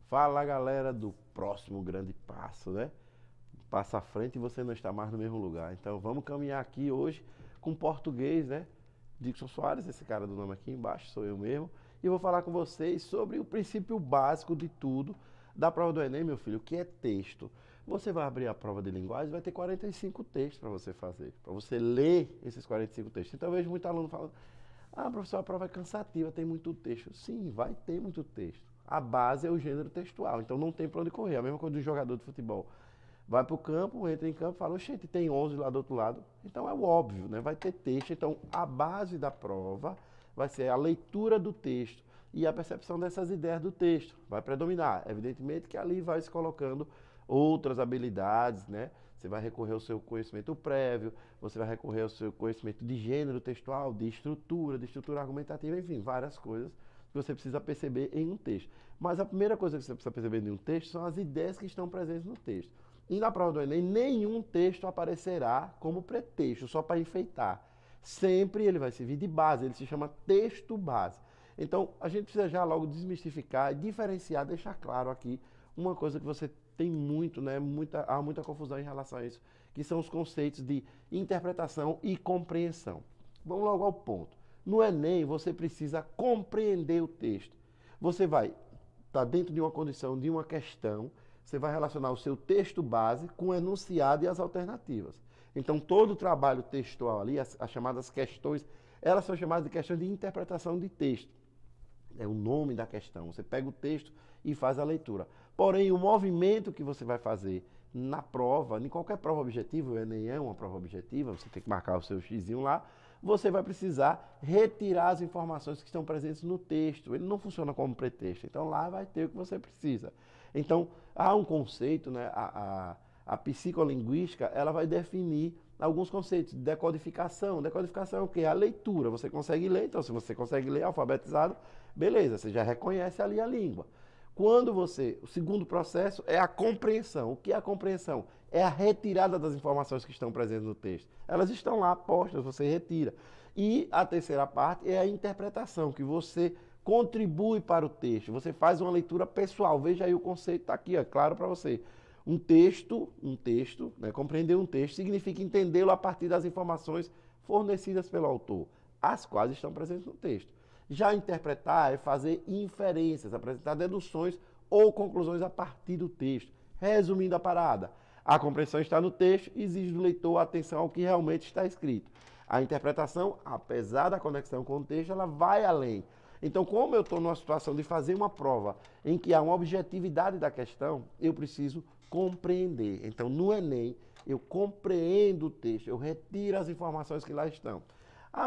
Fala, galera do próximo grande passo, né? Passa à frente e você não está mais no mesmo lugar. Então vamos caminhar aqui hoje com português, né? Dixon Soares, esse cara do nome aqui embaixo, sou eu mesmo. E vou falar com vocês sobre o princípio básico de tudo da prova do Enem, meu filho, que é texto. Você vai abrir a prova de linguagem, vai ter 45 textos para você fazer, para você ler esses 45 textos. Então eu vejo muito aluno falando, professor, a prova é cansativa, tem muito texto. Sim, vai ter muito texto. A base é o gênero textual, então não tem para onde correr. A mesma coisa do jogador de futebol. Vai para o campo, entra em campo e fala, gente, tem 11 lá do outro lado. Então é o óbvio, né? Vai ter texto. Então a base da prova vai ser a leitura do texto e a percepção dessas ideias do texto. Vai predominar. Evidentemente que ali vai se colocando outras habilidades, né? Você vai recorrer ao seu conhecimento prévio, você vai recorrer ao seu conhecimento de gênero textual, de estrutura argumentativa, enfim, várias coisas que você precisa perceber em um texto. Mas a primeira coisa que você precisa perceber em um texto são as ideias que estão presentes no texto. E na prova do Enem, nenhum texto aparecerá como pretexto, só para enfeitar. Sempre ele vai servir de base, ele se chama texto base. Então, a gente precisa já logo desmistificar, diferenciar, deixar claro aqui uma coisa que você tem muito, né? Há muita confusão em relação a isso, que são os conceitos de interpretação e compreensão. Vamos logo ao ponto. No Enem, você precisa compreender o texto. Você vai estar dentro de uma condição, de uma questão, você vai relacionar o seu texto base com o enunciado e as alternativas. Então, todo o trabalho textual ali, as chamadas questões, elas são chamadas de questões de interpretação de texto. É o nome da questão. Você pega o texto e faz a leitura. Porém, o movimento que você vai fazer na prova, em qualquer prova objetiva, o Enem é uma prova objetiva, você tem que marcar o seu xizinho lá, você vai precisar retirar as informações que estão presentes no texto. Ele não funciona como pretexto. Então, lá vai ter o que você precisa. Então, há um conceito, né? A psicolinguística, ela vai definir alguns conceitos de decodificação. Decodificação é o quê? A leitura. Você consegue ler, então se você consegue ler alfabetizado, beleza, você já reconhece ali a língua. O segundo processo é a compreensão. O que é a compreensão? É a retirada das informações que estão presentes no texto. Elas estão lá postas, você retira. E a terceira parte é a interpretação, que você contribui para o texto. Você faz uma leitura pessoal. Veja aí o conceito, está aqui, é claro para você. Né? Compreender um texto significa entendê-lo a partir das informações fornecidas pelo autor, as quais estão presentes no texto. Já interpretar é fazer inferências, apresentar deduções ou conclusões a partir do texto. Resumindo a parada, a compreensão está no texto e exige do leitor atenção ao que realmente está escrito. A interpretação, apesar da conexão com o texto, ela vai além. Então, como eu estou numa situação de fazer uma prova em que há uma objetividade da questão, eu preciso compreender. Então, no Enem, eu compreendo o texto, eu retiro as informações que lá estão.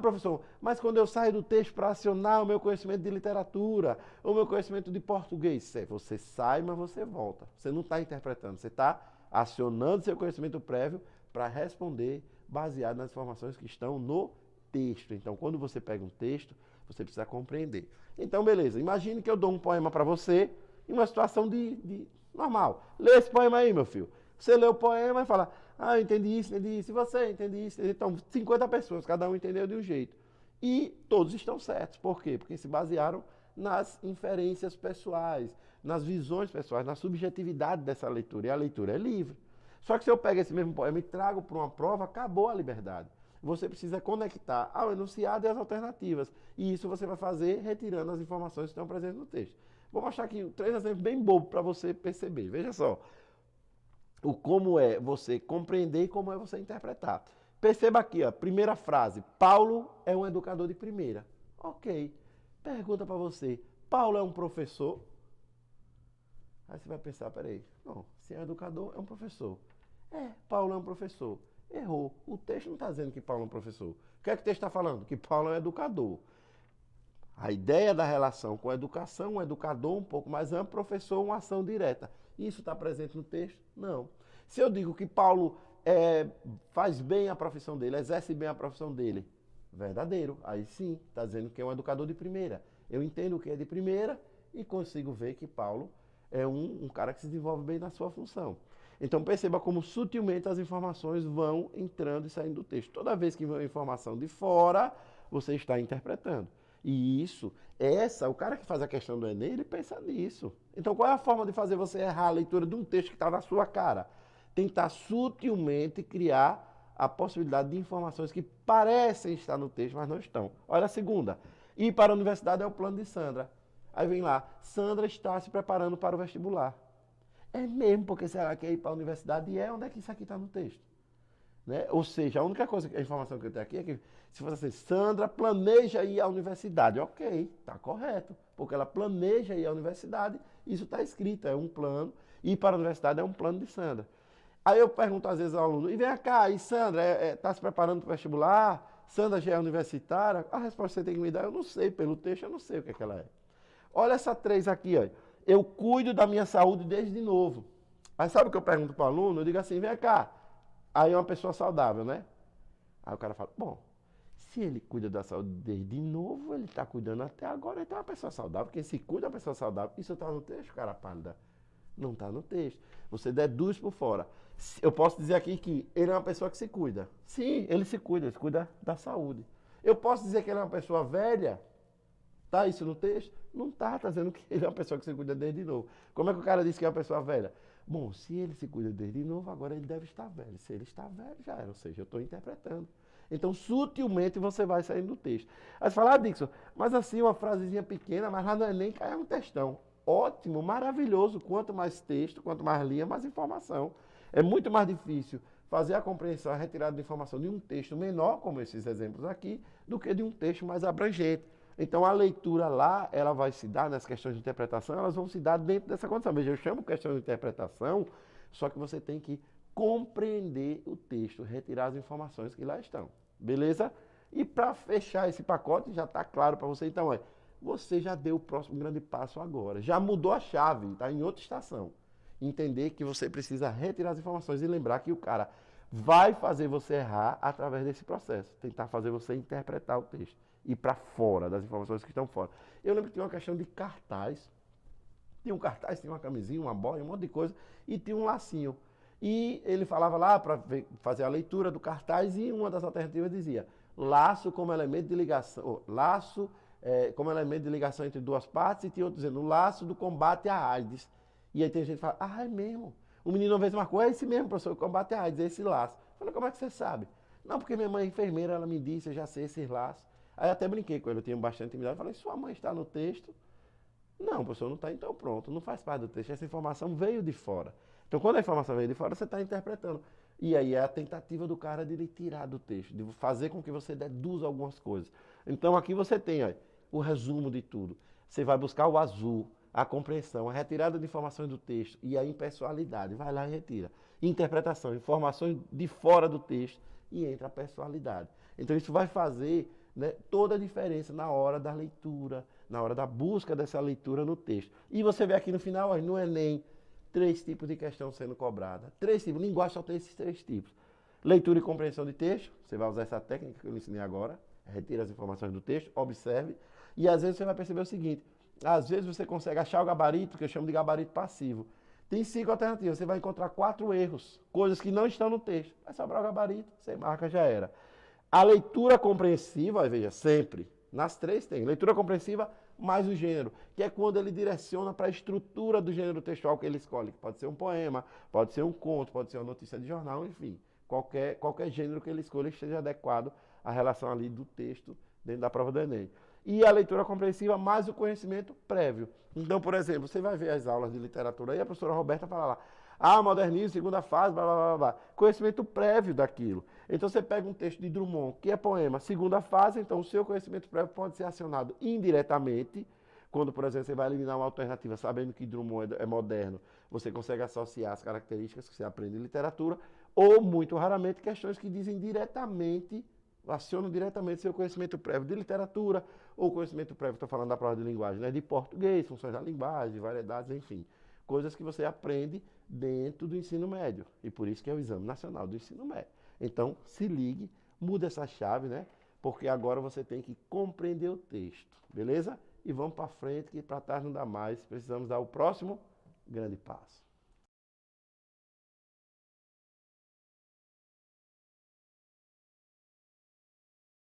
Professor, mas quando eu saio do texto para acionar o meu conhecimento de literatura, o meu conhecimento de português, você sai, mas você volta. Você não está interpretando, você está acionando seu conhecimento prévio para responder baseado nas informações que estão no texto. Então, quando você pega um texto, você precisa compreender. Então, beleza, imagine que eu dou um poema para você em uma situação de normal. Lê esse poema aí, meu filho. Você lê o poema e fala, entendi isso, e você entende isso. Então, 50 pessoas, cada um entendeu de um jeito. E todos estão certos. Por quê? Porque se basearam nas inferências pessoais, nas visões pessoais, na subjetividade dessa leitura. E a leitura é livre. Só que se eu pego esse mesmo poema e trago para uma prova, acabou a liberdade. Você precisa conectar ao enunciado e às alternativas. E isso você vai fazer retirando as informações que estão presentes no texto. Vou mostrar aqui 3 exemplos bem bobos para você perceber. Veja só. Como é você compreender e como é você interpretar. Perceba aqui, primeira frase. Paulo é um educador de primeira. Ok. Pergunta para você. Paulo é um professor? Aí você vai pensar, peraí. Não, se é um educador, é um professor. Paulo é um professor. Errou. O texto não está dizendo que Paulo é um professor. O que é que o texto está falando? Que Paulo é um educador. A ideia da relação com a educação, um educador um pouco mais amplo, professor, uma ação direta. Isso está presente no texto? Não. Se eu digo que Paulo faz bem a profissão dele, exerce bem a profissão dele, verdadeiro. Aí sim, está dizendo que é um educador de primeira. Eu entendo o que é de primeira e consigo ver que Paulo é um cara que se desenvolve bem na sua função. Então perceba como sutilmente as informações vão entrando e saindo do texto. Toda vez que vem uma informação de fora, você está interpretando. E isso, o cara que faz a questão do Enem, ele pensa nisso. Então, qual é a forma de fazer você errar a leitura de um texto que está na sua cara? Tentar sutilmente criar a possibilidade de informações que parecem estar no texto, mas não estão. Olha a segunda. Ir para a universidade é o plano de Sandra. Aí vem lá, Sandra está se preparando para o vestibular. É mesmo, porque se ela quer ir para a universidade, onde é que isso aqui está no texto? Né? Ou seja, a única coisa, a informação que eu tenho aqui é que se fosse assim, Sandra planeja ir à universidade. Ok, está correto, porque ela planeja ir à universidade, isso está escrito, é um plano, ir para a universidade é um plano de Sandra. Aí eu pergunto às vezes ao aluno, e vem cá, e Sandra, está se preparando para o vestibular? Sandra já é universitária? A resposta que você tem que me dar, eu não sei, pelo texto eu não sei o que é que ela é. Olha essa 3 aqui, ó. Eu cuido da minha saúde desde novo. Aí sabe o que eu pergunto para o aluno? Eu digo assim, vem cá, aí é uma pessoa saudável, né? Aí o cara fala, bom, se ele cuida da saúde desde novo, ele está cuidando até agora, então é uma pessoa saudável. Quem se cuida é uma pessoa saudável. Isso está no texto, cara pálida? Não está no texto. Você deduz por fora. Eu posso dizer aqui que ele é uma pessoa que se cuida. Sim, ele se cuida da saúde. Eu posso dizer que ele é uma pessoa velha? Tá isso no texto? Não tá dizendo que ele é uma pessoa que se cuida desde novo. Como é que o cara disse que é uma pessoa velha? Bom, se ele se cuida desde novo, agora ele deve estar velho. Se ele está velho, já era. Ou seja, eu estou interpretando. Então, sutilmente você vai saindo do texto. Aí você fala, Dixon, mas assim, uma frasezinha pequena, mas lá no Enem cai um textão. Ótimo, maravilhoso. Quanto mais texto, quanto mais linha, mais informação. É muito mais difícil fazer a compreensão, a retirada de informação de um texto menor, como esses exemplos aqui, do que de um texto mais abrangente. Então, a leitura lá, ela vai se dar, nas questões de interpretação, elas vão se dar dentro dessa condição. Veja, eu chamo questão de interpretação, só que você tem que compreender o texto, retirar as informações que lá estão. Beleza? E para fechar esse pacote, já está claro para você, então, você já deu o próximo grande passo agora. Já mudou a chave, está em outra estação. Entender que você precisa retirar as informações e lembrar que o cara vai fazer você errar através desse processo. Tentar fazer você interpretar o texto. Ir para fora das informações que estão fora. Eu lembro que tinha uma questão de cartaz. Tinha um cartaz, tinha uma camisinha, uma boia, um monte de coisa. E tinha um lacinho. E ele falava lá para fazer a leitura do cartaz e uma das alternativas dizia laço como elemento de ligação, como elemento de ligação entre duas partes, e tinha outro dizendo laço do combate à AIDS. E aí tem gente que fala, é mesmo. O menino uma vez marcou, é esse mesmo, professor, combate à AIDS, é esse laço. Eu falei, como é que você sabe? Não, porque minha mãe é enfermeira, ela me disse, eu já sei esses laços. Aí até brinquei com ele, eu tinha bastante intimidade, falei, sua mãe está no texto? Não, professor, não está, então pronto, não faz parte do texto, essa informação veio de fora. Então, quando a informação veio de fora, você está interpretando. E aí é a tentativa do cara de lhe tirar do texto, de fazer com que você deduza algumas coisas. Então, aqui você tem o resumo de tudo. Você vai buscar o azul, a compreensão, a retirada de informações do texto e a impessoalidade. Vai lá e retira. Interpretação, informações de fora do texto e entra a pessoalidade. Então, isso vai fazer, né, toda a diferença na hora da leitura, na hora da busca dessa leitura no texto. E você vê aqui no final, no Enem, 3 tipos de questão sendo cobrada. 3 tipos. Linguagem só tem esses 3 tipos. Leitura e compreensão de texto. Você vai usar essa técnica que eu lhe ensinei agora. Retira as informações do texto, observe. E às vezes você vai perceber o seguinte. Às vezes você consegue achar o gabarito, que eu chamo de gabarito passivo. Tem 5 alternativas. Você vai encontrar 4 erros. Coisas que não estão no texto. Vai sobrar o gabarito, você marca, já era. A leitura compreensiva, veja, sempre. Nas 3 tem. Leitura compreensiva mais o gênero, que é quando ele direciona para a estrutura do gênero textual que ele escolhe, que pode ser um poema, pode ser um conto, pode ser uma notícia de jornal, enfim, qualquer gênero que ele escolha esteja adequado à relação ali do texto dentro da prova do Enem. E a leitura compreensiva mais o conhecimento prévio. Então, por exemplo, você vai ver as aulas de literatura aí, a professora Roberta fala lá, modernismo, segunda fase, blá, blá, blá, blá. Conhecimento prévio daquilo. Então você pega um texto de Drummond, que é poema, segunda fase, então o seu conhecimento prévio pode ser acionado indiretamente, quando, por exemplo, você vai eliminar uma alternativa sabendo que Drummond é moderno, você consegue associar as características que você aprende em literatura, ou, muito raramente, questões que dizem diretamente, acionam diretamente seu conhecimento prévio de literatura, ou conhecimento prévio, estou falando da prova de linguagem, né, de português, funções da linguagem, variedades, enfim. Coisas que você aprende dentro do ensino médio. E por isso que é o Exame Nacional do Ensino Médio. Então, se ligue, muda essa chave, né? Porque agora você tem que compreender o texto, beleza? E vamos para frente, que para trás não dá mais. Precisamos dar o próximo grande passo.